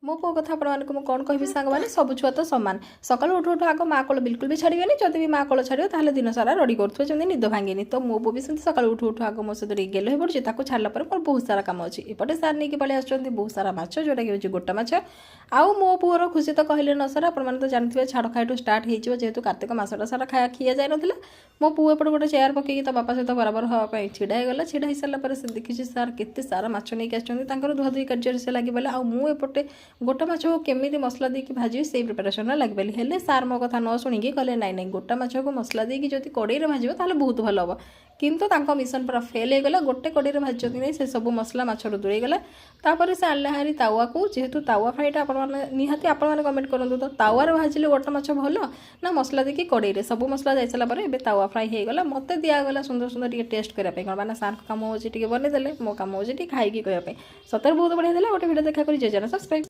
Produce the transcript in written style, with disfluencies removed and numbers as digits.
मो पुओ कथा आपको कौन कहि सांग मैंने सब छुआ तो सामान सकाल उठु उठु आग माँ कोल बिल्कुल भी छाड़िए जब भी माँ कोल छाड़ो ताहले दिन सारा रड़ी करुवे जमी निद भांगे तो मो पुओ भी सेमती सकाल उठु उठु आग मो सहित गेल हो पड़े छाड़ा पर मोर बहुत सारा काम अच्छी एपटे सार नहीं पलि आस बहुत सारा माछ जोटा कि गोटा माछ आउ मो पुओर खुशी तो कहले न सर आपने तो जानते छाड़ खाइटू स्टार्ट हो जेहतु कार्तिक मासटा सारा खाया खिया जाए ना मो पुओ एपटे गोटे चेयर पकईकि तो बापा सहित बराबर हाँपाई छिड़ा होगा छिड़ा हो सारापर से देखी सार केते सारा माछ नहीं आसर धुआधुई कार्य से लगे आउ मुझे गोटा माछ को केमी मसला देकी भाजी से प्रिपेरेसन लगे हेले सार मो कथा न शुणिकी कहले नाई नाई गोटा माछ को मसला देकी जो कड़े भाजो ताहले बहुत भल हम किंतु तांको मिशन पूरा फेल होगला गोटे कड़े भाजती नहीं से सब मसला माछर दूरेगला तापर से आनले हारी तावा को जेहेतु तावा फ्राईटा निहाती आपने कमेंट करूँ तो तावार भाजिले गोटा माछ भल ना मसला देकी कड़े सब मसला जाई सारा पर तावा फ्राई होगला मत दिगला सुंदर सुंदर टेस्ट करने कौन मैंने सार काम हो बनईदे मो काम हो खाई कहवाई सतर बहुत बढ़िया गोटे भिडियो देखा कर जे सब्सक्राइब।